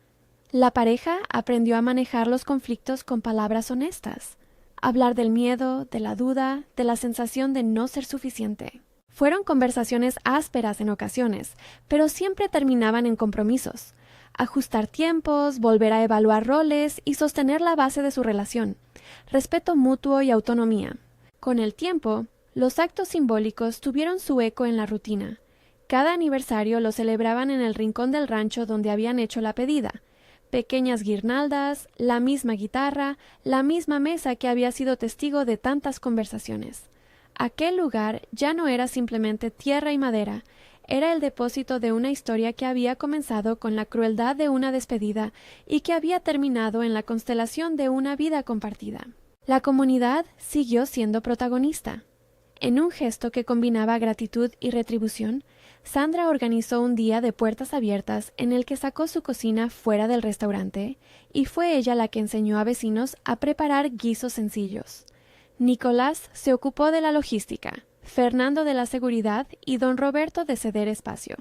La pareja aprendió a manejar los conflictos con palabras honestas, hablar del miedo, de la duda, de la sensación de no ser suficiente. Fueron conversaciones ásperas en ocasiones, pero siempre terminaban en compromisos. Ajustar tiempos, volver a evaluar roles y sostener la base de su relación, respeto mutuo y autonomía. Con el tiempo, los actos simbólicos tuvieron su eco en la rutina. Cada aniversario lo celebraban en el rincón del rancho donde habían hecho la pedida. Pequeñas guirnaldas, la misma guitarra, la misma mesa que había sido testigo de tantas conversaciones. Aquel lugar ya no era simplemente tierra y madera, era el depósito de una historia que había comenzado con la crueldad de una despedida y que había terminado en la constelación de una vida compartida. La comunidad siguió siendo protagonista. En un gesto que combinaba gratitud y retribución, Sandra organizó un día de puertas abiertas en el que sacó su cocina fuera del restaurante y fue ella la que enseñó a vecinos a preparar guisos sencillos. Nicolás se ocupó de la logística, Fernando de la seguridad y don Roberto de ceder espacio.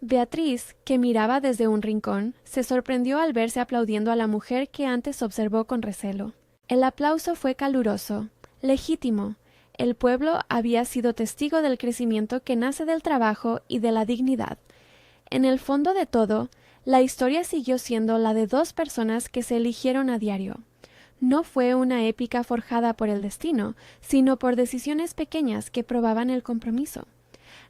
Beatriz, que miraba desde un rincón, se sorprendió al verse aplaudiendo a la mujer que antes observó con recelo. El aplauso fue caluroso, legítimo. El pueblo había sido testigo del crecimiento que nace del trabajo y de la dignidad. En el fondo de todo, la historia siguió siendo la de dos personas que se eligieron a diario. No fue una épica forjada por el destino, sino por decisiones pequeñas que probaban el compromiso.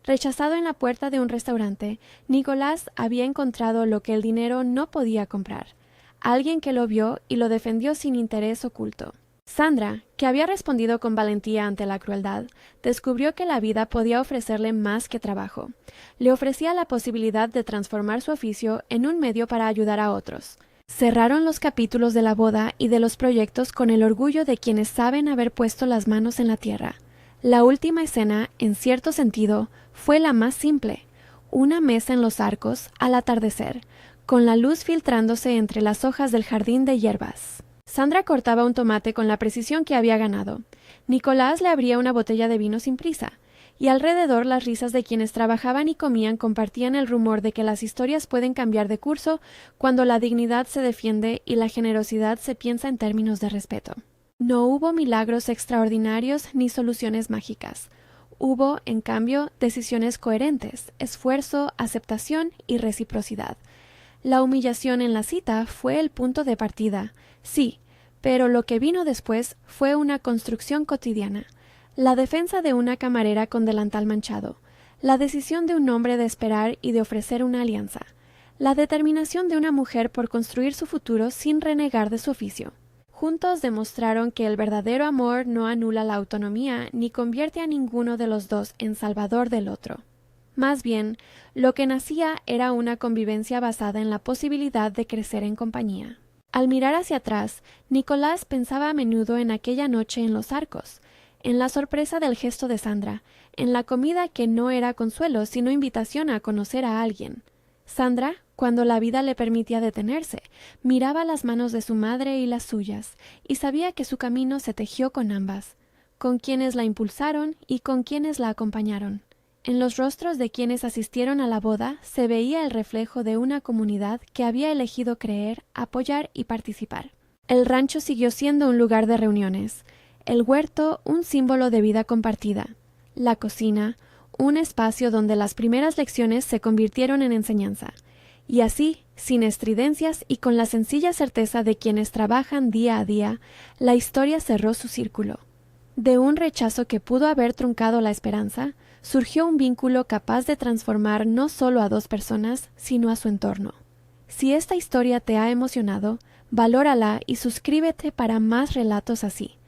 Rechazado en la puerta de un restaurante, Nicolás había encontrado lo que el dinero no podía comprar. Alguien que lo vio y lo defendió sin interés oculto. Sandra, que había respondido con valentía ante la crueldad, descubrió que la vida podía ofrecerle más que trabajo. Le ofrecía la posibilidad de transformar su oficio en un medio para ayudar a otros. Cerraron los capítulos de la boda y de los proyectos con el orgullo de quienes saben haber puesto las manos en la tierra. La última escena, en cierto sentido, fue la más simple. Una mesa en los arcos, al atardecer, con la luz filtrándose entre las hojas del jardín de hierbas. Sandra cortaba un tomate con la precisión que había ganado. Nicolás le abría una botella de vino sin prisa, y alrededor las risas de quienes trabajaban y comían compartían el rumor de que las historias pueden cambiar de curso cuando la dignidad se defiende y la generosidad se piensa en términos de respeto. No hubo milagros extraordinarios ni soluciones mágicas. Hubo, en cambio, decisiones coherentes, esfuerzo, aceptación y reciprocidad. La humillación en la cita fue el punto de partida, sí, pero lo que vino después fue una construcción cotidiana. La defensa de una camarera con delantal manchado, la decisión de un hombre de esperar y de ofrecer una alianza, la determinación de una mujer por construir su futuro sin renegar de su oficio. Juntos demostraron que el verdadero amor no anula la autonomía ni convierte a ninguno de los dos en salvador del otro. Más bien, lo que nacía era una convivencia basada en la posibilidad de crecer en compañía. Al mirar hacia atrás, Nicolás pensaba a menudo en aquella noche en los arcos, en la sorpresa del gesto de Sandra, en la comida que no era consuelo sino invitación a conocer a alguien. Sandra, cuando la vida le permitía detenerse, miraba las manos de su madre y las suyas, y sabía que su camino se tejió con ambas, con quienes la impulsaron y con quienes la acompañaron. En los rostros de quienes asistieron a la boda se veía el reflejo de una comunidad que había elegido creer, apoyar y participar. El rancho siguió siendo un lugar de reuniones, el huerto un símbolo de vida compartida, la cocina un espacio donde las primeras lecciones se convirtieron en enseñanza, y así, sin estridencias y con la sencilla certeza de quienes trabajan día a día, la historia cerró su círculo. De un rechazo que pudo haber truncado la esperanza, surgió un vínculo capaz de transformar no solo a dos personas, sino a su entorno. Si esta historia te ha emocionado, valórala y suscríbete para más relatos así.